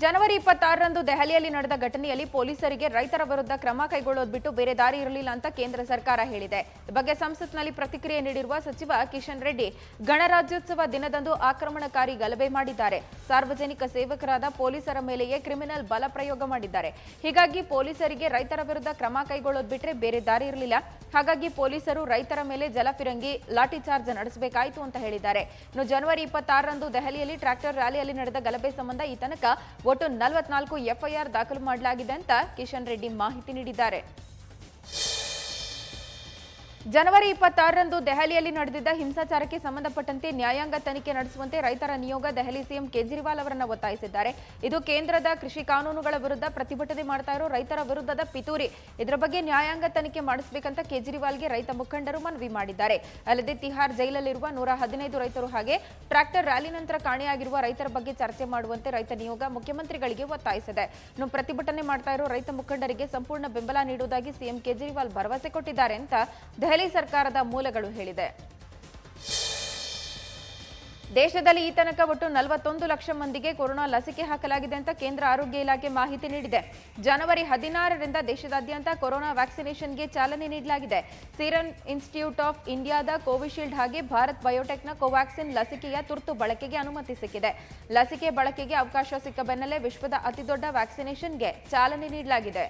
ಜನವರಿ 26ರಂದು ದೆಹಲಿಯಲ್ಲಿ ನಡೆದ ಘಟನೆಯಲ್ಲಿ ಪೊಲೀಸರಿಗೆ ರೈತರ ವಿರುದ್ಧ ಕ್ರಮ ಕೈಗೊಳ್ಳೋದು ಬಿಟ್ಟು ಬೇರೆ ದಾರಿ ಇರಲಿಲ್ಲ ಅಂತ ಕೇಂದ್ರ ಸರ್ಕಾರ ಹೇಳಿದೆ. ಈ ಬಗ್ಗೆ ಸಂಸತ್ನಲ್ಲಿ ಪ್ರತಿಕ್ರಿಯೆ ನೀಡಿರುವ ಸಚಿವ ಕಿಶನ್ ರೆಡ್ಡಿ, ಗಣರಾಜ್ಯೋತ್ಸವ ದಿನದಂದು ಆಕ್ರಮಣಕಾರಿ ಗಲಭೆ ಮಾಡಿದ್ದಾರೆ. ಸಾರ್ವಜನಿಕ ಸೇವಕರಾದ ಪೊಲೀಸರ ಮೇಲೆಯೇ ಕ್ರಿಮಿನಲ್ ಬಲ ಪ್ರಯೋಗ ಮಾಡಿದ್ದಾರೆ. ಹೀಗಾಗಿ ಪೊಲೀಸರಿಗೆ ರೈತರ ವಿರುದ್ಧ ಕ್ರಮ ಕೈಗೊಳ್ಳೋದು ಬಿಟ್ಟರೆ ಬೇರೆ ದಾರಿ ಇರಲಿಲ್ಲ. ಹಾಗಾಗಿ ಪೊಲೀಸರು ರೈತರ ಮೇಲೆ ಜಲಫಿರಂಗಿ ಲಾಠಿ ಚಾರ್ಜ್ ನಡೆಸಬೇಕಾಯಿತು ಅಂತ ಹೇಳಿದ್ದಾರೆ. ಇನ್ನು ಜನವರಿ 26ರಂದು ದೆಹಲಿಯಲ್ಲಿ ಟ್ರ್ಯಾಕ್ಟರ್ ರ್ಯಾಲಿಯಲ್ಲಿ ನಡೆದ ಗಲಭೆ ಸಂಬಂಧ ಈ ತನಕ ಒಟ್ಟು 44 ಎಫ್ಐಆರ್ ದಾಖಲು ಮಾಡಲಾಗಿದೆ ಅಂತ ಕಿಶನ್ ರೆಡ್ಡಿ ಮಾಹಿತಿ ನೀಡಿದ್ದಾರೆ. ಜನವರಿ 26ರಂದು ದೆಹಲಿಯಲ್ಲಿ ನಡೆದಿದ್ದ ಹಿಂಸಾಚಾರಕ್ಕೆ ಸಂಬಂಧಪಟ್ಟಂತೆ ನ್ಯಾಯಾಂಗ ತನಿಖೆ ನಡೆಸುವಂತೆ ರೈತರ ನಿಯೋಗ ದೆಹಲಿ ಸಿಎಂ ಕೇಜ್ರಿವಾಲ್ ಅವರನ್ನು ಒತ್ತಾಯಿಸಿದ್ದಾರೆ. ಇದು ಕೇಂದ್ರದ ಕೃಷಿ ಕಾನೂನುಗಳ ವಿರುದ್ಧ ಪ್ರತಿಭಟನೆ ಮಾಡ್ತಾ ಇರೋ ರೈತರ ವಿರುದ್ಧದ ಪಿತೂರಿ. ಇದರ ಬಗ್ಗೆ ನ್ಯಾಯಾಂಗ ತನಿಖೆ ಮಾಡಿಸಬೇಕಂತ ಕೇಜ್ರಿವಾಲ್ಗೆ ರೈತ ಮುಖಂಡರು ಮನವಿ ಮಾಡಿದ್ದಾರೆ. ಅಲ್ಲದೆ ತಿಹಾರ್ ಜೈಲಲ್ಲಿರುವ 115 ರೈತರು ಹಾಗೆ ಟ್ರ್ಯಾಕ್ಟರ್ ರ್ಯಾಲಿ ನಂತರ ಕಾಣೆಯಾಗಿರುವ ರೈತರ ಬಗ್ಗೆ ಚರ್ಚೆ ಮಾಡುವಂತೆ ರೈತ ನಿಯೋಗ ಮುಖ್ಯಮಂತ್ರಿಗಳಿಗೆ ಒತ್ತಾಯಿಸಿದೆ. ಇನ್ನು ಪ್ರತಿಭಟನೆ ಮಾಡ್ತಾ ಇರೋ ರೈತ ಮುಖಂಡರಿಗೆ ಸಂಪೂರ್ಣ ಬೆಂಬಲ ನೀಡುವುದಾಗಿ ಸಿಎಂ ಕೇಜ್ರಿವಾಲ್ ಭರವಸೆ ಕೊಟ್ಟಿದ್ದಾರೆ ಅಂತ ದೆಹಲಿ ಸರ್ಕಾರದ ಮೂಲಗಳು ಹೇಳಿದೆ. ದೇಶದಲ್ಲಿ ಈ ತನಕ ಒಟ್ಟು 41 ಲಕ್ಷ ಮಂದಿಗೆ ಕೊರೋನಾ ಲಸಿಕೆ ಹಾಕಲಾಗಿದೆ ಅಂತ ಕೇಂದ್ರ ಆರೋಗ್ಯ ಇಲಾಖೆ ಮಾಹಿತಿ ನೀಡಿದೆ. ಜನವರಿ 16ರಿಂದ ದೇಶದಾದ್ಯಂತ ಕೊರೋನಾ ವ್ಯಾಕ್ಸಿನೇಷನ್ಗೆ ಚಾಲನೆ ನೀಡಲಾಗಿದೆ. ಸೀರಮ್ ಇನ್ಸ್ಟಿಟ್ಯೂಟ್ ಆಫ್ ಇಂಡಿಯಾದ ಕೋವಿಶೀಲ್ಡ್ ಹಾಗೆ ಭಾರತ್ ಬಯೋಟೆಕ್ನ ಕೋವ್ಯಾಕ್ಸಿನ್ ಲಸಿಕೆಯ ತುರ್ತು ಬಳಕೆಗೆ ಅನುಮತಿ ಸಿಕ್ಕಿದೆ. ಲಸಿಕೆ ಬಳಕೆಗೆ ಅವಕಾಶ ಸಿಕ್ಕ ಬೆನ್ನಲ್ಲೇ ವಿಶ್ವದ ಅತಿದೊಡ್ಡ ವ್ಯಾಕ್ಸಿನೇಷನ್ಗೆ ಚಾಲನೆ ನೀಡಲಾಗಿದೆ.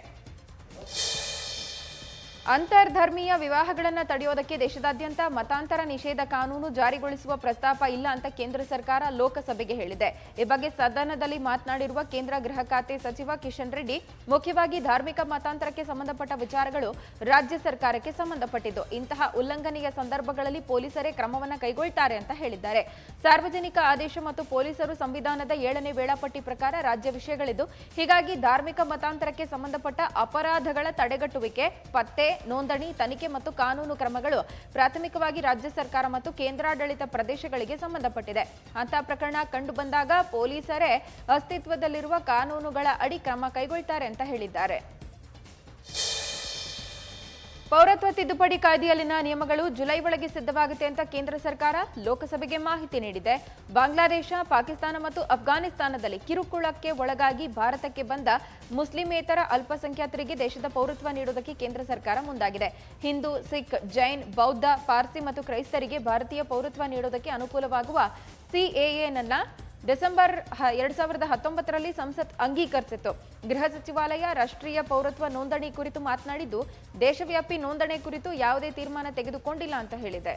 ಅಂತರ್ಧರ್ಮೀಯ ವಿವಾಹಗಳನ್ನು ತಡೆಯೋದಕ್ಕೆ ದೇಶದಾದ್ಯಂತ ಮತಾಂತರ ನಿಷೇಧ ಕಾನೂನು ಜಾರಿಗೊಳಿಸುವ ಪ್ರಸ್ತಾಪ ಇಲ್ಲ ಅಂತ ಕೇಂದ್ರ ಸರ್ಕಾರ ಲೋಕಸಭೆಗೆ ಹೇಳಿದೆ. ಈ ಬಗ್ಗೆ ಸದನದಲ್ಲಿ ಮಾತನಾಡಿರುವ ಕೇಂದ್ರ ಗೃಹ ಖಾತೆ ಸಚಿವ ಕಿಶನ್ ರೆಡ್ಡಿ, ಮುಖ್ಯವಾಗಿ ಧಾರ್ಮಿಕ ಮತಾಂತರಕ್ಕೆ ಸಂಬಂಧಪಟ್ಟ ವಿಚಾರಗಳು ರಾಜ್ಯ ಸರ್ಕಾರಕ್ಕೆ ಸಂಬಂಧಪಟ್ಟಿದ್ದು. ಇಂತಹ ಉಲ್ಲಂಘನೆಯ ಸಂದರ್ಭಗಳಲ್ಲಿ ಪೊಲೀಸರೇ ಕ್ರಮವನ್ನು ಕೈಗೊಳ್ಳುತ್ತಾರೆ ಅಂತ ಹೇಳಿದ್ದಾರೆ. ಸಾರ್ವಜನಿಕ ಆದೇಶ ಮತ್ತು ಪೊಲೀಸರು ಸಂವಿಧಾನದ 7ನೇ ವೇಳಾಪಟ್ಟಿ ಪ್ರಕಾರ ರಾಜ್ಯ ವಿಷಯಗಳಿದ್ದು, ಹೀಗಾಗಿ ಧಾರ್ಮಿಕ ಮತಾಂತರಕ್ಕೆ ಸಂಬಂಧಪಟ್ಟ ಅಪರಾಧಗಳ ತಡೆಗಟ್ಟುವಿಕೆ, ಪತ್ತೆ, ನೋಂದಣಿ, ತನಿಖೆ ಮತ್ತು ಕಾನೂನು ಕ್ರಮಗಳು ಪ್ರಾಥಮಿಕವಾಗಿ ರಾಜ್ಯ ಸರ್ಕಾರ ಮತ್ತು ಕೇಂದ್ರಾಡಳಿತ ಪ್ರದೇಶಗಳಿಗೆ ಸಂಬಂಧಪಟ್ಟಿದೆ. ಅಂತಹ ಪ್ರಕರಣ ಕಂಡು ಬಂದಾಗ ಪೊಲೀಸರೇ ಅಸ್ತಿತ್ವದಲ್ಲಿರುವ ಕಾನೂನುಗಳ ಅಡಿ ಕ್ರಮ ಕೈಗೊಳ್ಳುತ್ತಾರೆ ಅಂತ ಹೇಳಿದ್ದಾರೆ. ಪೌರತ್ವ ತಿದ್ದುಪಡಿ ಕಾಯ್ದೆಯಲ್ಲಿನ ನಿಯಮಗಳು ಜುಲೈ ಒಳಗೆ ಸಿದ್ಧವಾಗುತ್ತೆ ಅಂತ ಕೇಂದ್ರ ಸರ್ಕಾರ ಲೋಕಸಭೆಗೆ ಮಾಹಿತಿ ನೀಡಿದೆ. ಬಾಂಗ್ಲಾದೇಶ, ಪಾಕಿಸ್ತಾನ ಮತ್ತು ಅಫ್ಘಾನಿಸ್ತಾನದಲ್ಲಿ ಕಿರುಕುಳಕ್ಕೆ ಒಳಗಾಗಿ ಭಾರತಕ್ಕೆ ಬಂದ ಮುಸ್ಲಿಮೇತರ ಅಲ್ಪಸಂಖ್ಯಾತರಿಗೆ ದೇಶದ ಪೌರತ್ವ ನೀಡುವುದಕ್ಕೆ ಕೇಂದ್ರ ಸರ್ಕಾರ ಮುಂದಾಗಿದೆ. ಹಿಂದೂ, ಸಿಖ್, ಜೈನ್, ಬೌದ್ಧ, ಪಾರ್ಸಿ ಮತ್ತು ಕ್ರೈಸ್ತರಿಗೆ ಭಾರತೀಯ ಪೌರತ್ವ ನೀಡುವುದಕ್ಕೆ ಅನುಕೂಲವಾಗುವ ಸಿಎಎನನ್ನ ಡಿಸೆಂಬರ್ 2019ರಲ್ಲಿ ಸಂಸತ್ ಅಂಗೀಕರಿಸಿತ್ತು. ಗೃಹ ಸಚಿವಾಲಯ ರಾಷ್ಟ್ರೀಯ ಪೌರತ್ವ ನೋಂದಣಿ ಕುರಿತು ಮಾತನಾಡಿದ್ದು, ದೇಶವ್ಯಾಪಿ ನೋಂದಣಿ ಕುರಿತು ಯಾವುದೇ ತೀರ್ಮಾನ ತೆಗೆದುಕೊಂಡಿಲ್ಲ ಅಂತ ಹೇಳಿದೆ.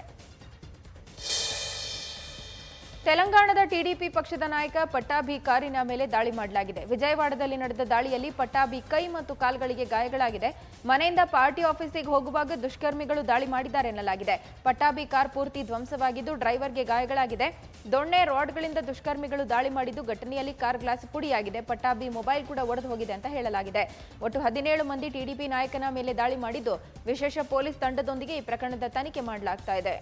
ತೆಲಂಗಾಣದ ಟಿಡಿಪಿ ಪಕ್ಷದ ನಾಯಕ ಪಟ್ಟಾಭಿ ಕಾರಿನ ಮೇಲೆ ದಾಳಿ ಮಾಡಲಾಗಿದೆ. ವಿಜಯವಾಡದಲ್ಲಿ ನಡೆದ ದಾಳಿಯಲ್ಲಿ ಪಟ್ಟಾಭಿ ಕೈ ಮತ್ತು ಕಾಲ್ಗಳಿಗೆ ಗಾಯಗಳಾಗಿದೆ. ಮನೆಯಿಂದ ಪಾರ್ಟಿ ಆಫೀಸಿಗೆ ಹೋಗುವಾಗ ದುಷ್ಕರ್ಮಿಗಳು ದಾಳಿ ಮಾಡಿದ್ದಾರೆ ಎನ್ನಲಾಗಿದೆ. ಪಟ್ಟಾಭಿ ಕಾರ್ ಪೂರ್ತಿ ಧ್ವಂಸವಾಗಿದ್ದು, ಡ್ರೈವರ್ಗೆ ಗಾಯಗಳಾಗಿದೆ. ದೊಣ್ಣೆ ರಾಡ್ಗಳಿಂದ ದುಷ್ಕರ್ಮಿಗಳು ದಾಳಿ ಮಾಡಿದ್ದು, ಘಟನೆಯಲ್ಲಿ ಕಾರ್ ಗ್ಲಾಸ್ ಪುಡಿಯಾಗಿದೆ. ಪಟ್ಟಾಭಿ ಮೊಬೈಲ್ ಕೂಡ ಒಡೆದು ಹೋಗಿದೆ ಅಂತ ಹೇಳಲಾಗಿದೆ. ಒಟ್ಟು 17 ಮಂದಿ ಟಿಡಿಪಿ ನಾಯಕನ ಮೇಲೆ ದಾಳಿ ಮಾಡಿದ್ದು, ವಿಶೇಷ ಪೊಲೀಸ್ ತಂಡದೊಂದಿಗೆ ಈ ಪ್ರಕರಣದ ತನಿಖೆ ಮಾಡಲಾಗ್ತಾ ಇದೆ.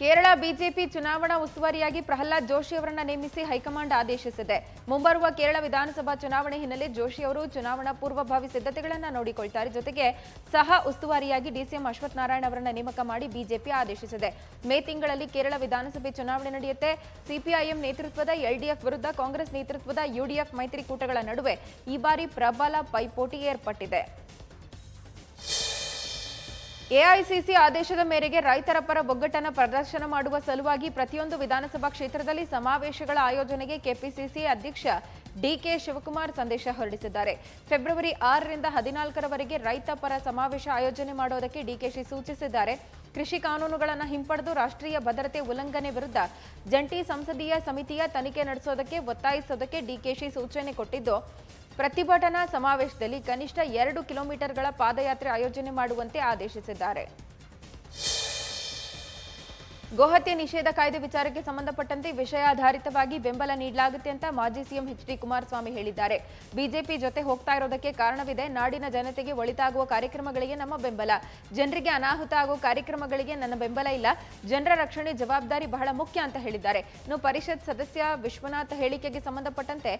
ಕೇರಳ ಬಿಜೆಪಿ ಚುನಾವಣಾ ಉಸ್ತುವಾರಿಯಾಗಿ ಪ್ರಹ್ಲಾದ್ ಜೋಶಿ ಅವರನ್ನು ನೇಮಿಸಿ ಹೈಕಮಾಂಡ್ ಆದೇಶಿಸಿದೆ. ಮುಂಬರುವ ಕೇರಳ ವಿಧಾನಸಭಾ ಚುನಾವಣೆ ಹಿನ್ನೆಲೆ ಜೋಶಿ ಅವರು ಚುನಾವಣಾ ಪೂರ್ವಭಾವಿ ಸಿದ್ಧತೆಗಳನ್ನು ನೋಡಿಕೊಳ್ತಾರೆ. ಜೊತೆಗೆ ಸಹ ಉಸ್ತುವಾರಿಯಾಗಿ ಡಿಸಿಎಂ ಅಶ್ವಥ್ ನಾರಾಯಣ ಅವರನ್ನು ನೇಮಕ ಮಾಡಿ ಬಿಜೆಪಿ ಆದೇಶಿಸಿದೆ. ಮೇ ತಿಂಗಳಲ್ಲಿ ಕೇರಳ ವಿಧಾನಸಭೆ ಚುನಾವಣೆ ನಡೆಯುತ್ತೆ. ಸಿಪಿಐಎಂ ನೇತೃತ್ವದ ಎಲ್ಡಿಎಫ್ ವಿರುದ್ಧ ಕಾಂಗ್ರೆಸ್ ನೇತೃತ್ವದ ಯುಡಿಎಫ್ ಮೈತ್ರಿಕೂಟಗಳ ನಡುವೆ ಈ ಬಾರಿ ಪ್ರಬಲ ಪೈಪೋಟಿ ಏರ್ಪಟ್ಟಿದೆ. ಎಐಸಿಸಿ ಆದೇಶದ ಮೇರೆಗೆ ರೈತರ ಪರ ಒಗ್ಗಟ್ಟನ್ನು ಪ್ರದರ್ಶನ ಮಾಡುವ ಸಲುವಾಗಿ ಪ್ರತಿಯೊಂದು ವಿಧಾನಸಭಾ ಕ್ಷೇತ್ರದಲ್ಲಿ ಸಮಾವೇಶಗಳ ಆಯೋಜನೆಗೆ ಕೆಪಿಸಿಸಿ ಅಧ್ಯಕ್ಷ ಡಿಕೆ ಶಿವಕುಮಾರ್ ಸಂದೇಶ ಹೊರಡಿಸಿದ್ದಾರೆ. ಫೆಬ್ರವರಿ 6ರಿಂದ 14ರವರೆಗೆ ರೈತ ಪರ ಸಮಾವೇಶ ಆಯೋಜನೆ ಮಾಡುವುದಕ್ಕೆ ಡಿಕೆಶಿ ಸೂಚಿಸಿದ್ದಾರೆ. ಕೃಷಿ ಕಾನೂನುಗಳನ್ನು ಹಿಂಪಡೆದು ರಾಷ್ಟ್ರೀಯ ಭದ್ರತೆ ಉಲ್ಲಂಘನೆ ವಿರುದ್ಧ ಜಂಟಿ ಸಂಸದೀಯ ಸಮಿತಿಯ ತನಿಖೆ ನಡೆಸೋದಕ್ಕೆ ಒತ್ತಾಯಿಸೋದಕ್ಕೆ ಡಿಕೆಶಿ ಸೂಚನೆ ಕೊಟ್ಟಿದ್ದು, ಪ್ರತಿಭಟನಾ ಸಮಾವೇಶದಲ್ಲಿ ಕನಿಷ್ಠ 2 ಕಿಲೋಮೀಟರ್ಗಳ ಪಾದಯಾತ್ರೆ ಆಯೋಜನೆ ಮಾಡುವಂತೆ ಆದೇಶಿಸಿದ್ದಾರೆ. ಗೋಹತ್ಯೆ ನಿಷೇಧ ಕಾಯ್ದೆ ವಿಚಾರಕ್ಕೆ ಸಂಬಂಧಪಟ್ಟಂತೆ ವಿಷಯಾಧಾರಿತವಾಗಿ ಬೆಂಬಲ ನೀಡಲಾಗುತ್ತೆ ಅಂತ ಮಾಜಿ ಸಿಎಂ ಎಚ್.ಡಿ. ಕುಮಾರಸ್ವಾಮಿ ಹೇಳಿದ್ದಾರೆ. ಬಿಜೆಪಿ ಜೊತೆ ಹೋಗ್ತಾ ಇರೋದಕ್ಕೆ ಕಾರಣವಿದೆ. ನಾಡಿನ ಜನತೆಗೆ ಒಳಿತಾಗುವ ಕಾರ್ಯಕ್ರಮಗಳಿಗೆ ನಮ್ಮ ಬೆಂಬಲ, ಜನರಿಗೆ ಅನಾಹುತ ಆಗುವ ಕಾರ್ಯಕ್ರಮಗಳಿಗೆ ನನ್ನ ಬೆಂಬಲ ಇಲ್ಲ. ಜನರ ರಕ್ಷಣೆ ಜವಾಬ್ದಾರಿ ಬಹಳ ಮುಖ್ಯ ಅಂತ ಹೇಳಿದ್ದಾರೆ. ಇನ್ನು ಪರಿಷತ್ ಸದಸ್ಯ ವಿಶ್ವನಾಥ್ ಹೇಳಿಕೆಗೆ ಸಂಬಂಧಪಟ್ಟಂತೆ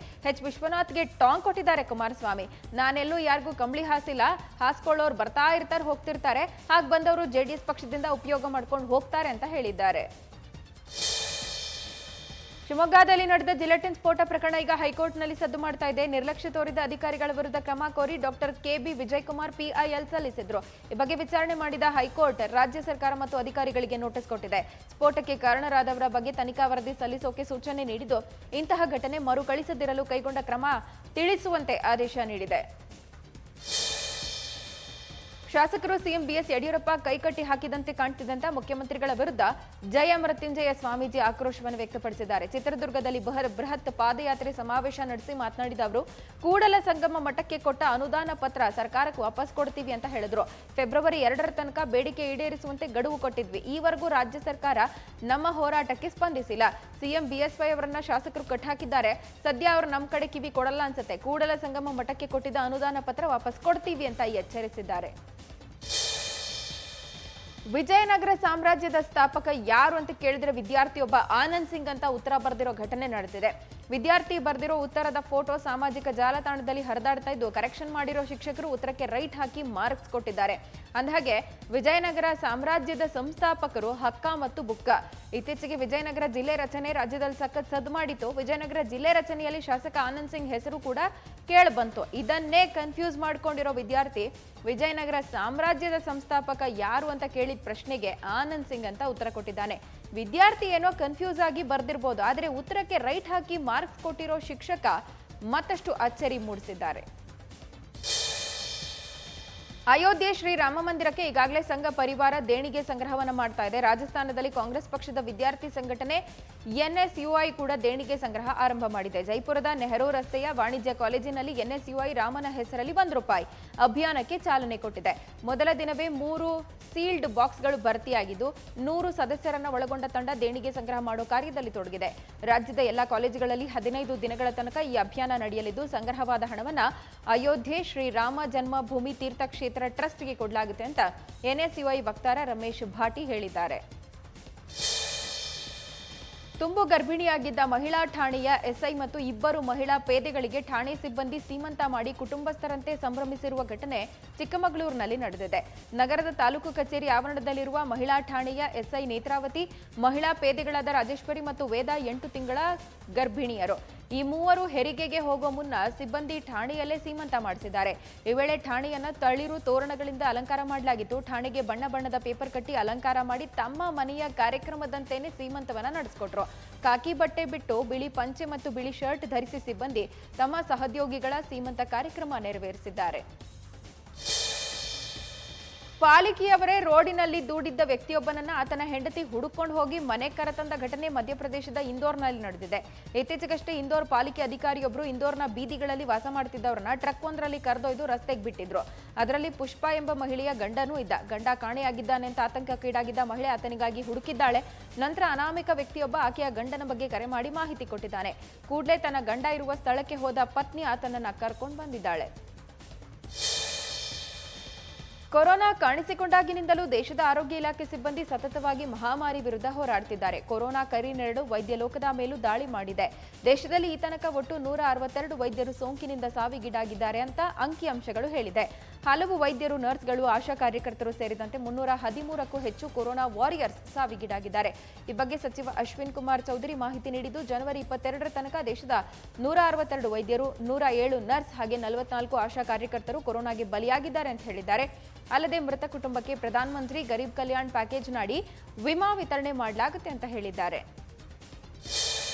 ವಿಶ್ವನಾಥ್ಗೆ ಟಾಂಗ್ ಕೊಟ್ಟಿದ್ದಾರೆ ಕುಮಾರಸ್ವಾಮಿ. ನಾನೆಲ್ಲೂ ಯಾರಿಗೂ ಕಂಬಳಿ ಹಾಸಿಲ್ಲ, ಹಾಸ್ಕೊಳ್ಳೋರು ಬರ್ತಾ ಇರ್ತಾರೆ, ಹೋಗ್ತಿರ್ತಾರೆ, ಹಾಗೆ ಬಂದವರು ಜೆಡಿಎಸ್ ಪಕ್ಷದಿಂದ ಉಪಯೋಗ ಮಾಡ್ಕೊಂಡು ಹೋಗ್ತಾರೆ ಅಂತ ಹೇಳಿದ್ದಾರೆ. ಶಿವಮೊಗ್ಗದಲ್ಲಿ ನಡೆದ ಜಿಲೆಟಿನ್ ಸ್ಫೋಟ ಪ್ರಕರಣ ಈಗ ಹೈಕೋರ್ಟ್ನಲ್ಲಿ ಸದ್ದು ಮಾಡ್ತಾ ಇದೆ. ನಿರ್ಲಕ್ಷ್ಯ ತೋರಿದ ಅಧಿಕಾರಿಗಳ ವಿರುದ್ಧ ಕ್ರಮ ಕೋರಿ ಡಾಕ್ಟರ್ ಕೆಬಿ ವಿಜಯಕುಮಾರ್ ಪಿಐಎಲ್ ಸಲ್ಲಿಸಿದ್ರು. ಈ ಬಗ್ಗೆ ವಿಚಾರಣೆ ಮಾಡಿದ ಹೈಕೋರ್ಟ್ ರಾಜ್ಯ ಸರ್ಕಾರ ಮತ್ತು ಅಧಿಕಾರಿಗಳಿಗೆ ನೋಟಿಸ್ ಕೊಟ್ಟಿದೆ. ಸ್ಫೋಟಕ್ಕೆ ಕಾರಣರಾದವರ ಬಗ್ಗೆ ತನಿಖಾ ವರದಿ ಸಲ್ಲಿಸೋಕೆ ಸೂಚನೆ ನೀಡಿದ್ದು, ಇಂತಹ ಘಟನೆ ಮರುಕಳಿಸದಿರಲು ಕೈಗೊಂಡ ಕ್ರಮ ತಿಳಿಸುವಂತೆ ಆದೇಶ ನೀಡಿದೆ. ಶಾಸಕರು ಸಿಎಂ ಬಿಎಸ್ ಯಡಿಯೂರಪ್ಪ ಕೈಕಟ್ಟಿ ಹಾಕಿದಂತೆ ಕಾಣ್ತಿದ್ದಂತ ಮುಖ್ಯಮಂತ್ರಿಗಳ ವಿರುದ್ಧ ಜಯ ಮೃತ್ಯುಂಜಯ ಸ್ವಾಮೀಜಿ ಆಕ್ರೋಶವನ್ನು ವ್ಯಕ್ತಪಡಿಸಿದ್ದಾರೆ. ಚಿತ್ರದುರ್ಗದಲ್ಲಿ ಬೃಹತ್ ಪಾದಯಾತ್ರೆ ಸಮಾವೇಶ ನಡೆಸಿ ಮಾತನಾಡಿದ ಅವರು, ಕೂಡಲ ಸಂಗಮ ಮಠಕ್ಕೆ ಕೊಟ್ಟ ಅನುದಾನ ಪತ್ರ ಸರ್ಕಾರಕ್ಕೆ ವಾಪಸ್ ಕೊಡ್ತೀವಿ ಅಂತ ಹೇಳಿದ್ರು. ಫೆಬ್ರವರಿ 2ರ ತನಕ ಬೇಡಿಕೆ ಈಡೇರಿಸುವಂತೆ ಗಡುವು ಕೊಟ್ಟಿದ್ವಿ. ಈವರೆಗೂ ರಾಜ್ಯ ಸರ್ಕಾರ ನಮ್ಮ ಹೋರಾಟಕ್ಕೆ ಸ್ಪಂದಿಸಿಲ್ಲ. ಸಿಎಂ ಬಿಎಸ್ವೈ ಅವರನ್ನ ಶಾಸಕರು ಕಟ್ಟಾಕಿದ್ದಾರೆ. ಸದ್ಯ ಅವರು ನಮ್ಮ ಕಡೆ ಕಿವಿ ಕೊಡಲ್ಲ ಅನ್ಸುತ್ತೆ. ಕೂಡಲ ಸಂಗಮ ಮಠಕ್ಕೆ ಕೊಟ್ಟಿದ್ದ ಅನುದಾನ ಪತ್ರ ವಾಪಸ್ ಕೊಡ್ತೀವಿ ಅಂತ ಎಚ್ಚರಿಸಿದ್ದಾರೆ. ವಿಜಯನಗರ ಸಾಮ್ರಾಜ್ಯದ ಸ್ಥಾಪಕ ಯಾರು ಅಂತ ಕೇಳಿದ್ರೆ ವಿದ್ಯಾರ್ಥಿಯೊಬ್ಬ ಆನಂದ್ ಸಿಂಗ್ ಅಂತ ಉತ್ತರ ಬರೆದಿರೋ ಘಟನೆ ನಡೆದಿದೆ. ವಿದ್ಯಾರ್ಥಿ ಬರೆದಿರೋ ಉತ್ತರದ ಫೋಟೋ ಸಾಮಾಜಿಕ ಜಾಲತಾಣದಲ್ಲಿ ಹರಿದಾಡ್ತಾ ಇದ್ದು, ಕರೆಕ್ಷನ್ ಮಾಡಿರೋ ಶಿಕ್ಷಕರು ಉತ್ತರಕ್ಕೆ ರೈಟ್ ಹಾಕಿ ಮಾರ್ಕ್ಸ್ ಕೊಟ್ಟಿದ್ದಾರೆ. ಅಂದಹಾಗೆ ವಿಜಯನಗರ ಸಾಮ್ರಾಜ್ಯದ ಸಂಸ್ಥಾಪಕರು ಹಕ್ಕ ಮತ್ತು ಬುಕ್ಕ. ಇತ್ತೀಚೆಗೆ ವಿಜಯನಗರ ಜಿಲ್ಲೆ ರಚನೆ ರಾಜ್ಯದಲ್ಲಿ ಸಖತ್ ಸದ್ದು ಮಾಡಿತ್ತು. ವಿಜಯನಗರ ಜಿಲ್ಲೆ ರಚನೆಯಲ್ಲಿ ಶಾಸಕ ಆನಂದ್ ಸಿಂಗ್ ಹೆಸರು ಕೂಡ ಕೇಳಬಂತು. ಇದನ್ನೇ ಕನ್ಫ್ಯೂಸ್ ಮಾಡ್ಕೊಂಡಿರೋ ವಿದ್ಯಾರ್ಥಿ ವಿಜಯನಗರ ಸಾಮ್ರಾಜ್ಯದ ಸಂಸ್ಥಾಪಕ ಯಾರು ಅಂತ ಕೇಳಿದ ಪ್ರಶ್ನೆಗೆ ಆನಂದ್ ಸಿಂಗ್ ಅಂತ ಉತ್ತರ ಕೊಟ್ಟಿದ್ದಾನೆ. ವಿದ್ಯಾರ್ಥಿ ಏನೋ ಕನ್ಫ್ಯೂಸ್ ಆಗಿ ಬರ್ದಿರ್ಬೋದು, ಆದರೆ ಉತ್ತರಕ್ಕೆ ರೈಟ್ ಹಾಕಿ ಮಾರ್ಕ್ಸ್ ಕೊಟ್ಟಿರೋ ಶಿಕ್ಷಕ ಮತ್ತಷ್ಟು ಅಚ್ಚರಿ ಮೂಡಿಸಿದ್ದಾರೆ. ಅಯೋಧ್ಯೆ ಶ್ರೀರಾಮ ಮಂದಿರಕ್ಕೆ ಈಗಾಗಲೇ ಸಂಘ ಪರಿವಾರ ದೇಣಿಗೆ ಸಂಗ್ರಹವನ್ನು ಮಾಡ್ತಾ ಇದೆ. ರಾಜಸ್ಥಾನದಲ್ಲಿ ಕಾಂಗ್ರೆಸ್ ಪಕ್ಷದ ವಿದ್ಯಾರ್ಥಿ ಸಂಘಟನೆ ಎನ್ಎಸ್ಯುಐ ಕೂಡ ದೇಣಿಗೆ ಸಂಗ್ರಹ ಆರಂಭ ಮಾಡಿದೆ. ಜೈಪುರದ ನೆಹರು ರಸ್ತೆಯ ವಾಣಿಜ್ಯ ಕಾಲೇಜಿನಲ್ಲಿ ಎನ್ಎಸ್ಯುಐ ರಾಮನ ಹೆಸರಲ್ಲಿ ₹1 ಅಭಿಯಾನಕ್ಕೆ ಚಾಲನೆ ಕೊಟ್ಟಿದೆ. ಮೊದಲ ದಿನವೇ 3 ಸೀಲ್ಡ್ ಬಾಕ್ಸ್ಗಳು ಭರ್ತಿಯಾಗಿದ್ದು 100 ಸದಸ್ಯರನ್ನ ಒಳಗೊಂಡ ತಂಡ ದೇಣಿಗೆ ಸಂಗ್ರಹ ಮಾಡೋ ಕಾರ್ಯದಲ್ಲಿ ತೊಡಗಿದೆ. ರಾಜ್ಯದ ಎಲ್ಲಾ ಕಾಲೇಜುಗಳಲ್ಲಿ 15 ದಿನಗಳ ತನಕ ಈ ಅಭಿಯಾನ ನಡೆಯಲಿದ್ದು, ಸಂಗ್ರಹವಾದ ಹಣವನ್ನ ಅಯೋಧ್ಯೆ ಶ್ರೀರಾಮ ಜನ್ಮಭೂಮಿ ತೀರ್ಥಕ್ಷೇತ್ರ ಟ್ರಸ್ಟ್ಗೆ ಕೊಡಲಾಗುತ್ತೆ ಅಂತ ಎನ್ಎಸ್ಯುಐ ವಕ್ತಾರ ರಮೇಶ್ ಭಾಟಿ ಹೇಳಿದ್ದಾರೆ. ತುಂಬು ಗರ್ಭಿಣಿಯಾಗಿದ್ದ ಮಹಿಳಾ ಠಾಣೆಯ ಎಸ್ಐ ಮತ್ತು 2 ಮಹಿಳಾ ಪೇದೆಗಳಿಗೆ ಠಾಣೆ ಸಿಬ್ಬಂದಿ ಸೀಮಂತ ಮಾಡಿ ಕುಟುಂಬಸ್ಥರಂತೆ ಸಂಭ್ರಮಿಸಿರುವ ಘಟನೆ ಚಿಕ್ಕಮಗಳೂರಿನಲ್ಲಿ ನಡೆದಿದೆ. ನಗರದ ತಾಲೂಕು ಕಚೇರಿ ಆವರಣದಲ್ಲಿರುವ ಮಹಿಳಾ ಠಾಣೆಯ ಎಸ್ಐ ನೇತ್ರಾವತಿ, ಮಹಿಳಾ ಪೇದೆಗಳಾದ ರಾಜೇಶ್ವರಿ ಮತ್ತು ವೇದ 8 ತಿಂಗಳ ಗರ್ಭಿಣಿಯರು. ಈ ಮೂವರು ಹೆರಿಗೆಗೆ ಹೋಗುವ ಮುನ್ನ ಸಿಬ್ಬಂದಿ ಠಾಣೆಯಲ್ಲೇ ಸೀಮಂತ ಮಾಡಿಸಿದ್ದಾರೆ. ಈ ವೇಳೆ ಠಾಣೆಯನ್ನ ತಳಿರು ತೋರಣಗಳಿಂದ ಅಲಂಕಾರ ಮಾಡಲಾಗಿತ್ತು. ಠಾಣೆಗೆ ಬಣ್ಣ ಬಣ್ಣದ ಪೇಪರ್ ಕಟ್ಟಿ ಅಲಂಕಾರ ಮಾಡಿ ತಮ್ಮ ಮನೆಯ ಕಾರ್ಯಕ್ರಮದಂತೆಯೇ ಸೀಮಂತವನ್ನ ನಡೆಸಿಕೊಟ್ರು. ಕಾಕಿ ಬಟ್ಟೆ ಬಿಟ್ಟು ಬಿಳಿ ಪಂಚೆ ಮತ್ತು ಬಿಳಿ ಶರ್ಟ್ ಧರಿಸಿ ಸಿಬ್ಬಂದಿ ತಮ್ಮ ಸಹೋದ್ಯೋಗಿಗಳ ಸೀಮಂತ ಕಾರ್ಯಕ್ರಮ ನೆರವೇರಿಸಿದ್ದಾರೆ. ಪಾಲಿಕೆಯವರೇ ರೋಡಿನಲ್ಲಿ ದೂಡಿದ್ದ ವ್ಯಕ್ತಿಯೊಬ್ಬನನ್ನ ಆತನ ಹೆಂಡತಿ ಹುಡುಕೊಂಡು ಹೋಗಿ ಮನೆ ಕರೆತಂದ ಘಟನೆ ಮಧ್ಯಪ್ರದೇಶದ ಇಂದೋರ್ನಲ್ಲಿ ನಡೆದಿದೆ. ಇತ್ತೀಚೆಗಷ್ಟೇ ಇಂದೋರ್ ಪಾಲಿಕೆ ಅಧಿಕಾರಿಯೊಬ್ಬರು ಇಂದೋರ್ನ ಬೀದಿಗಳಲ್ಲಿ ವಾಸ ಮಾಡುತ್ತಿದ್ದವರನ್ನ ಟ್ರಕ್ ಒಂದರಲ್ಲಿ ಕರೆದೊಯ್ದು ರಸ್ತೆಗೆ ಬಿಟ್ಟಿದ್ರು. ಅದರಲ್ಲಿ ಪುಷ್ಪ ಎಂಬ ಮಹಿಳೆಯ ಗಂಡನೂ ಇದ್ದ. ಗಂಡ ಕಾಣೆಯಾಗಿದ್ದಾನೆ ಅಂತ ಆತಂಕಕ್ಕೀಡಾಗಿದ್ದ ಮಹಿಳೆ ಆತನಿಗಾಗಿ ಹುಡುಕಿದ್ದಾಳೆ. ನಂತರ ಅನಾಮಿಕ ವ್ಯಕ್ತಿಯೊಬ್ಬ ಆಕೆಯ ಗಂಡನ ಬಗ್ಗೆ ಕರೆ ಮಾಡಿ ಮಾಹಿತಿ ಕೊಟ್ಟಿದ್ದಾನೆ. ಕೂಡಲೇ ತನ್ನ ಗಂಡ ಇರುವ ಸ್ಥಳಕ್ಕೆ ಹೋದ ಪತ್ನಿ ಆತನನ್ನ ಕರ್ಕೊಂಡು ಬಂದಿದ್ದಾಳೆ. ಕೊರೋನಾ ಕಾಣಿಸಿಕೊಂಡಾಗಿನಿಂದಲೂ ದೇಶದ ಆರೋಗ್ಯ ಇಲಾಖೆ ಸಿಬ್ಬಂದಿ ಸತತವಾಗಿ ಮಹಾಮಾರಿ ವಿರುದ್ಧ ಹೋರಾಡುತ್ತಿದ್ದಾರೆ. ಕೊರೋನಾ ಕರಿನೆರಳು ವೈದ್ಯ ಲೋಕದ ಮೇಲೂ ದಾಳಿ ಮಾಡಿದೆ. ದೇಶದಲ್ಲಿ ಈ ತನಕ ಒಟ್ಟು 162 ವೈದ್ಯರು ಸೋಂಕಿನಿಂದ ಸಾವಿಗೀಡಾಗಿದ್ದಾರೆ ಅಂತ ಅಂಕಿಅಂಶಗಳು ಹೇಳಿದೆ. ಹಲವು ವೈದ್ಯರು, ನರ್ಸ್ಗಳು, ಆಶಾ ಕಾರ್ಯಕರ್ತರು ಸೇರಿದಂತೆ 313ಕ್ಕೂ ಹೆಚ್ಚು ಕೊರೋನಾ ವಾರಿಯರ್ಸ್ ಸಾವಿಗೀಡಾಗಿದ್ದಾರೆ. ಈ ಬಗ್ಗೆ ಸಚಿವ ಅಶ್ವಿನ್ ಕುಮಾರ್ ಚೌಧರಿ ಮಾಹಿತಿ ನೀಡಿದ್ದು, ಜನವರಿ 22ರ ತನಕ ದೇಶದ 162 ವೈದ್ಯರು, 107 ನರ್ಸ್ ಹಾಗೆ 44 ಆಶಾ ಕಾರ್ಯಕರ್ತರು ಕೊರೋನಾಗೆ ಬಲಿಯಾಗಿದ್ದಾರೆ ಅಂತ ಹೇಳಿದ್ದಾರೆ. ಅಲ್ಲದೆ ಮೃತ ಕುಟುಂಬಕ್ಕೆ ಪ್ರಧಾನ ಮಂತ್ರಿ ಗರೀಬ್ ಕಲ್ಯಾಣ್ ಪ್ಯಾಕೇಜ್ ನಾಡಿ ವಿಮಾ ವಿತರಣೆ ಮಾಡಲಾಗುತ್ತೆ ಅಂತ ಹೇಳಿದ್ದಾರೆ.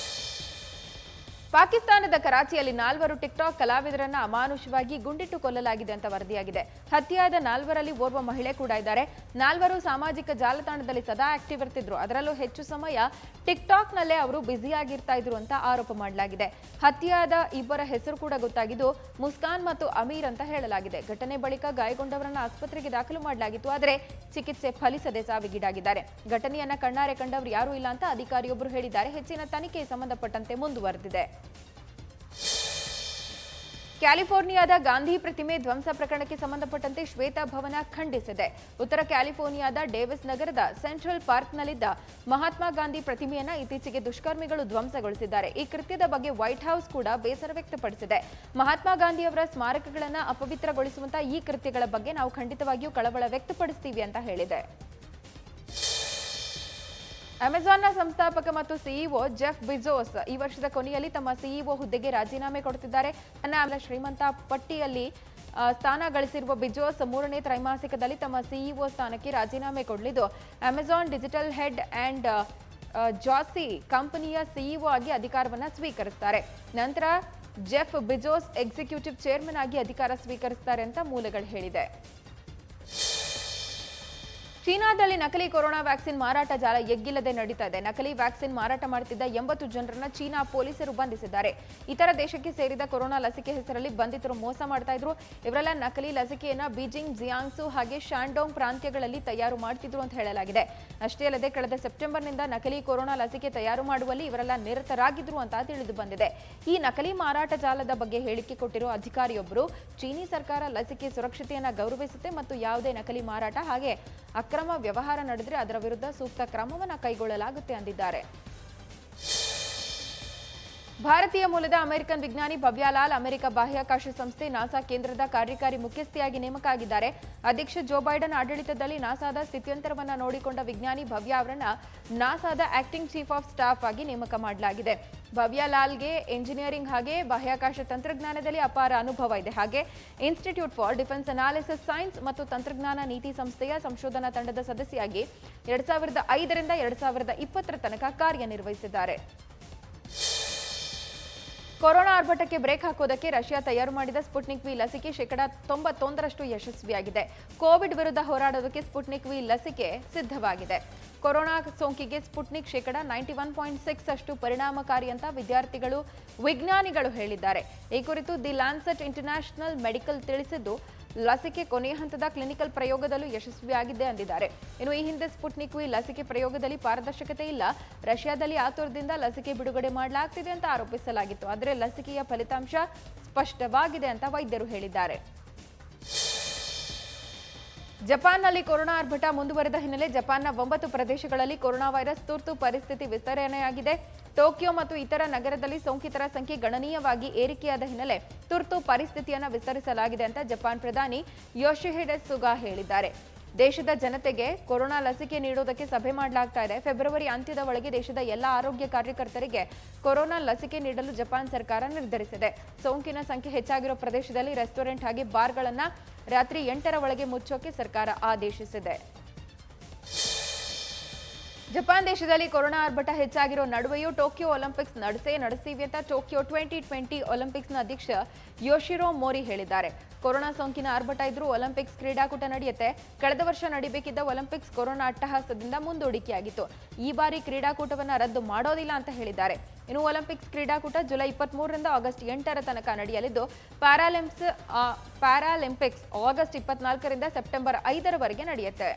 ಪಾಕಿಸ್ತಾನದ ಕರಾಚಿಯಲ್ಲಿ 4 ಟಿಕ್ಟಾಕ್ ಕಲಾವಿದರನ್ನ ಅಮಾನುಷವಾಗಿ ಗುಂಡಿಟ್ಟು ಕೊಲ್ಲಲಾಗಿದೆ ಅಂತ ವರದಿಯಾಗಿದೆ. ಹತ್ಯೆಯಾದ 4ರಲ್ಲಿ ಓರ್ವ ಮಹಿಳೆ ಕೂಡ ಇದ್ದಾರೆ. 4 ಸಾಮಾಜಿಕ ಜಾಲತಾಣದಲ್ಲಿ ಸದಾ ಆಕ್ಟಿವ್ ಇರ್ತಿದ್ರು. ಅದರಲ್ಲೂ ಹೆಚ್ಚು ಸಮಯ ಟಿಕ್ಟಾಕ್ನಲ್ಲೇ ಅವರು ಬ್ಯುಸಿಯಾಗಿರ್ತಾ ಇದ್ರು ಅಂತ ಆರೋಪ ಮಾಡಲಾಗಿದೆ. ಹತ್ಯೆಯಾದ 2 ಹೆಸರು ಕೂಡ ಗೊತ್ತಾಗಿದ್ದು, ಮುಸ್ಕಾನ್ ಮತ್ತು ಅಮೀರ್ ಅಂತ ಹೇಳಲಾಗಿದೆ. ಘಟನೆ ಬಳಿಕ ಗಾಯಗೊಂಡವರನ್ನ ಆಸ್ಪತ್ರೆಗೆ ದಾಖಲು ಮಾಡಲಾಗಿತ್ತು. ಆದರೆ ಚಿಕಿತ್ಸೆ ಫಲಿಸದೆ ಸಾವಿಗೀಡಾಗಿದ್ದಾರೆ. ಘಟನೆಯನ್ನ ಕಣ್ಣಾರೆ ಕಂಡವರು ಯಾರೂ ಇಲ್ಲ ಅಂತ ಅಧಿಕಾರಿಯೊಬ್ಬರು ಹೇಳಿದ್ದಾರೆ. ಹೆಚ್ಚಿನ ತನಿಖೆ ಸಂಬಂಧಪಟ್ಟಂತೆ ಮುಂದುವರೆದಿದೆ. ಕ್ಯಾಲಿಫೋರ್ನಿಯಾದ ಗಾಂಧಿ ಪ್ರತಿಮೆ ಧ್ವಂಸ ಪ್ರಕರಣಕ್ಕೆ ಸಂಬಂಧಪಟ್ಟಂತೆ ಶ್ವೇತ ಭವನ ಖಂಡಿಸಿದೆ. ಉತ್ತರ ಕ್ಯಾಲಿಫೋರ್ನಿಯಾದ ಡೇವಿಸ್ ನಗರದ ಸೆಂಟ್ರಲ್ ಪಾರ್ಕ್ನಲ್ಲಿದ್ದ ಮಹಾತ್ಮ ಗಾಂಧಿ ಪ್ರತಿಮೆಯನ್ನ ಇತ್ತೀಚೆಗೆ ದುಷ್ಕರ್ಮಿಗಳು ಧ್ವಂಸಗೊಳಿಸಿದ್ದಾರೆ. ಈ ಕೃತ್ಯದ ಬಗ್ಗೆ ವೈಟ್ ಹೌಸ್ ಕೂಡ ಬೇಸರ ವ್ಯಕ್ತಪಡಿಸಿದೆ. ಮಹಾತ್ಮ ಗಾಂಧಿ ಅವರ ಸ್ಮಾರಕಗಳನ್ನು ಅಪವಿತ್ರಗೊಳಿಸುವಂತಹ ಈ ಕೃತ್ಯಗಳ ಬಗ್ಗೆ ನಾವು ಖಂಡಿತವಾಗಿಯೂ ಕಳವಳ ವ್ಯಕ್ತಪಡಿಸ್ತೀವಿ ಅಂತ ಹೇಳಿದೆ. ಅಮೆಜಾನ್ನ ಸಂಸ್ಥಾಪಕ ಮತ್ತು ಸಿಇಒ ಜೆಫ್ ಬಿಜೋಸ್ ಈ ವರ್ಷದ ಕೊನೆಯಲ್ಲಿ ತಮ್ಮ ಸಿಇಒ ಹುದ್ದೆಗೆ ರಾಜೀನಾಮೆ ಕೊಡುತ್ತಿದ್ದಾರೆ. ಶ್ರೀಮಂತ ಪಟ್ಟಿಯಲ್ಲಿ ಸ್ಥಾನ ಗಳಿಸಿರುವ ಬಿಜೋಸ್ ಮೂರನೇ ತ್ರೈಮಾಸಿಕದಲ್ಲಿ ತಮ್ಮ ಸಿಇಒ ಸ್ಥಾನಕ್ಕೆ ರಾಜೀನಾಮೆ ಕೊಡಲಿದ್ದು ಅಮೆಜಾನ್ ಡಿಜಿಟಲ್ ಹೆಡ್ ಅಂಡ್ ಜಾಸಿ ಕಂಪನಿಯ ಸಿಇಒ ಆಗಿ ಅಧಿಕಾರವನ್ನು ಸ್ವೀಕರಿಸುತ್ತಾರೆ. ನಂತರ ಜೆಫ್ ಬಿಜೋಸ್ ಎಕ್ಸಿಕ್ಯೂಟಿವ್ ಚೇರ್ಮನ್ ಆಗಿ ಅಧಿಕಾರ ಸ್ವೀಕರಿಸುತ್ತಾರೆ ಅಂತ ಮೂಲಗಳು ಹೇಳಿದೆ. ಚೀನಾದಲ್ಲಿ ನಕಲಿ ಕೊರೋನಾ ವ್ಯಾಕ್ಸಿನ್ ಮಾರಾಟ ಜಾಲ ಎಗ್ಗಿಲ್ಲದೆ ನಡೀತಾ ಇದೆ. ನಕಲಿ ವ್ಯಾಕ್ಸಿನ್ ಮಾರಾಟ ಮಾಡುತ್ತಿದ್ದ 80 ಜನರನ್ನ ಚೀನಾ ಪೊಲೀಸರು ಬಂಧಿಸಿದ್ದಾರೆ. ಇತರ ದೇಶಕ್ಕೆ ಸೇರಿದ ಕೊರೋನಾ ಲಸಿಕೆ ಹೆಸರಲ್ಲಿ ಬಂಧಿತರು ಮೋಸ ಮಾಡ್ತಾ ಇದ್ರು. ಇವರೆಲ್ಲ ನಕಲಿ ಲಸಿಕೆಯನ್ನ ಬೀಜಿಂಗ್, ಜಿಯಾಂಗ್ಸು ಹಾಗೆ ಶಾಂಡೋಂಗ್ ಪ್ರಾಂತ್ಯಗಳಲ್ಲಿ ತಯಾರು ಮಾಡ್ತಿದ್ರು ಅಂತ ಹೇಳಲಾಗಿದೆ. ಅಷ್ಟೇ ಅಲ್ಲದೆ ಕಳೆದ ಸೆಪ್ಟೆಂಬರ್ನಿಂದ ನಕಲಿ ಕೊರೋನಾ ಲಸಿಕೆ ತಯಾರು ಮಾಡುವಲ್ಲಿ ಇವರೆಲ್ಲ ನಿರತರಾಗಿದ್ರು ಅಂತ ತಿಳಿದು ಬಂದಿದೆ. ಈ ನಕಲಿ ಮಾರಾಟ ಜಾಲದ ಬಗ್ಗೆ ಹೇಳಿಕೆ ಕೊಟ್ಟಿರುವ ಅಧಿಕಾರಿಯೊಬ್ಬರು ಚೀನಿ ಸರ್ಕಾರ ಲಸಿಕೆ ಸುರಕ್ಷತೆಯನ್ನ ಗೌರವಿಸುತ್ತೆ ಮತ್ತು ಯಾವುದೇ ನಕಲಿ ಮಾರಾಟ ಹಾಗೆ ಅಕ್ರಮ ವ್ಯವಹಾರ ನಡೆದರೆ ಅದರ ವಿರುದ್ಧ ಸೂಕ್ತ ಕ್ರಮವನ್ನು ಕೈಗೊಳ್ಳಲಾಗುತ್ತೆ ಎಂದಿದ್ದಾರೆ. ಭಾರತೀಯ ಮೂಲದ ಅಮೆರಿಕನ್ ವಿಜ್ಞಾನಿ ಭವ್ಯಾಲಾಲ್ ಅಮೆರಿಕ ಬಾಹ್ಯಾಕಾಶ ಸಂಸ್ಥೆ ನಾಸಾ ಕೇಂದ್ರದ ಕಾರ್ಯಕಾರಿ ಮುಖ್ಯಸ್ಥಿಯಾಗಿ ನೇಮಕ ಆಗಿದ್ದಾರೆ. ಅಧ್ಯಕ್ಷ ಜೋ ಬೈಡನ್ ಆಡಳಿತದಲ್ಲಿ ನಾಸಾದ ಸ್ಥಿತ್ಯಂತರವನ್ನು ನೋಡಿಕೊಂಡ ವಿಜ್ಞಾನಿ ಭವ್ಯ ಅವರನ್ನ ನಾಸಾದ ಆಕ್ಟಿಂಗ್ ಚೀಫ್ ಆಫ್ ಸ್ಟಾಫ್ ಆಗಿ ನೇಮಕ ಮಾಡಲಾಗಿದೆ. ಭವ್ಯಾಲಾಲ್ಗೆ ಎಂಜಿನಿಯರಿಂಗ್ ಹಾಗೆ ಬಾಹ್ಯಾಕಾಶ ತಂತ್ರಜ್ಞಾನದಲ್ಲಿ ಅಪಾರ ಅನುಭವ ಇದೆ. ಹಾಗೆ institute for defence analysis science ಮತ್ತು ತಂತ್ರಜ್ಞಾನ ನೀತಿ ಸಂಸ್ಥೆಯ ಸಂಶೋಧನಾ ತಂಡದ ಸದಸ್ಯರಾಗಿ 2005 ರಿಂದ 2020 ತನಕ ಕಾರ್ಯನಿರ್ವಹಿಸಿದ್ದಾರೆ. ಕೊರೋನಾ ಆರ್ಭಟಕ್ಕೆ ಬ್ರೇಕ್ ಹಾಕೋದಕ್ಕೆ ರಷ್ಯಾ ತಯಾರು ಮಾಡಿದ ಸ್ಪುಟ್ನಿಕ್ ವಿ ಲಸಿಕೆ 91% ಯಶಸ್ವಿಯಾಗಿದೆ. ಕೋವಿಡ್ ವಿರುದ್ಧ ಹೋರಾಡೋದಕ್ಕೆ ಸ್ಪುಟ್ನಿಕ್ ವಿ ಲಸಿಕೆ ಸಿದ್ಧವಾಗಿದೆ. ಕೊರೋನಾ ಸೋಂಕಿಗೆ ಸ್ಪುಟ್ನಿಕ್ 91.6% ಪರಿಣಾಮಕಾರಿ ಅಂತ ವಿಜ್ಞಾನಿಗಳು ಹೇಳಿದ್ದಾರೆ. ಈ ಕುರಿತು ದಿ ಲ್ಯಾನ್ಸೆಟ್ ಇಂಟರ್ನ್ಯಾಷನಲ್ ಮೆಡಿಕಲ್ ತಿಳಿಸಿದ್ದು ಲಸಿಕೆ ಕೊನೆಯ ಹಂತದ ಕ್ಲಿನಿಕಲ್ ಪ್ರಯೋಗದಲ್ಲೂ ಯಶಸ್ವಿಯಾಗಿದೆ ಎಂದಿದ್ದಾರೆ. ಇನ್ನು ಈ ಹಿಂದೆ ಸ್ಪುಟ್ನಿಕ್ ವಿ ಲಸಿಕೆ ಪ್ರಯೋಗದಲ್ಲಿ ಪಾರದರ್ಶಕತೆ ಇಲ್ಲ, ರಷ್ಯಾದಲ್ಲಿ ಆತುರದಿಂದ ಲಸಿಕೆ ಬಿಡುಗಡೆ ಮಾಡಲಾಗ್ತಿದೆ ಅಂತ ಆರೋಪಿಸಲಾಗಿತ್ತು. ಆದರೆ ಲಸಿಕೆಯ ಫಲಿತಾಂಶ ಸ್ಪಷ್ಟವಾಗಿದೆ ಅಂತ ವೈದ್ಯರು ಹೇಳಿದ್ದಾರೆ. ಜಪಾನ್ನಲ್ಲಿ ಕೊರೋನಾ ಆರ್ಭಟ ಮುಂದುವರೆದ ಹಿನ್ನೆಲೆ ಜಪಾನ್ನ 9 ಪ್ರದೇಶಗಳಲ್ಲಿ ಕೊರೋನಾ ವೈರಸ್ ತುರ್ತು ಪರಿಸ್ಥಿತಿ ವಿಸ್ತರಣೆಯಾಗಿದೆ. ಟೋಕಿಯೋ ಮತ್ತು ಇತರ ನಗರದಲ್ಲಿ ಸೋಂಕಿತರ ಸಂಖ್ಯೆ ಗಣನೀಯವಾಗಿ ಏರಿಕೆಯಾದ ಹಿನ್ನೆಲೆ ತುರ್ತು ಪರಿಸ್ಥಿತಿಯನ್ನು ವಿಸ್ತರಿಸಲಾಗಿದೆ ಅಂತ ಜಪಾನ್ ಪ್ರಧಾನಿ ಯೋಶಿಹಿಡೆ ಸುಗಾ ಹೇಳಿದ್ದಾರೆ. ದೇಶದ ಜನತೆಗೆ ಕೊರೋನಾ ಲಸಿಕೆ ನೀಡುವುದಕ್ಕೆ ಸಭೆ ಮಾಡಲಾಗ್ತಾ ಇದೆ. ಫೆಬ್ರವರಿ ಅಂತ್ಯದ ಒಳಗೆ ದೇಶದ ಎಲ್ಲ ಆರೋಗ್ಯ ಕಾರ್ಯಕರ್ತರಿಗೆ ಕೊರೋನಾ ಲಸಿಕೆ ನೀಡಲು ಜಪಾನ್ ಸರ್ಕಾರ ನಿರ್ಧರಿಸಿದೆ. ಸೋಂಕಿನ ಸಂಖ್ಯೆ ಹೆಚ್ಚಾಗಿರೋ ಪ್ರದೇಶದಲ್ಲಿ ರೆಸ್ಟೋರೆಂಟ್ ಹಾಗೆ ಬಾರ್ಗಳನ್ನ ರಾತ್ರಿ 8ರ ಒಳಗೆ ಮುಚ್ಚೋಕೆ ಸರ್ಕಾರ ಆದೇಶಿಸಿದೆ. ಜಪಾನ್ ದೇಶದಲ್ಲಿ ಕೊರೋನಾ ಆರ್ಭಟ ಹೆಚ್ಚಾಗಿರೋ ನಡುವೆಯೂ ಟೋಕಿಯೋ ಒಲಿಂಪಿಕ್ಸ್ ನಡೆಸ್ತೀವಿ ಅಂತ ಟೋಕಿಯೋ 2020 ಒಲಿಂಪಿಕ್ಸ್ನ ಅಧ್ಯಕ್ಷ ಯೋಶಿರೋ ಮೋರಿ ಹೇಳಿದ್ದಾರೆ. ಕೊರೋನಾ ಸೋಂಕಿನ ಆರ್ಭಟ ಇದ್ರೂ ಒಲಿಂಪಿಕ್ಸ್ ಕ್ರೀಡಾಕೂಟ ನಡೆಯುತ್ತೆ. ಕಳೆದ ವರ್ಷ ನಡೀಬೇಕಿದ್ದ ಒಲಿಂಪಿಕ್ಸ್ ಕೊರೋನಾ ಅಟ್ಟಹಾಸದಿಂದ ಮುಂದೂಡಿಕೆಯಾಗಿತ್ತು. ಈ ಬಾರಿ ಕ್ರೀಡಾಕೂಟವನ್ನು ರದ್ದು ಮಾಡೋದಿಲ್ಲ ಅಂತ ಹೇಳಿದ್ದಾರೆ. ಇನ್ನು ಒಲಿಂಪಿಕ್ಸ್ ಕ್ರೀಡಾಕೂಟ ಜುಲೈ 23 ರಿಂದ ಆಗಸ್ಟ್ 8ರ ತನಕ ನಡೆಯಲಿದ್ದು ಪ್ಯಾರಾಲಿಂಪಿಕ್ಸ್ ಆಗಸ್ಟ್ 24 ರಿಂದ ಸೆಪ್ಟೆಂಬರ್ 5ರವರೆಗೆ ನಡೆಯುತ್ತೆ.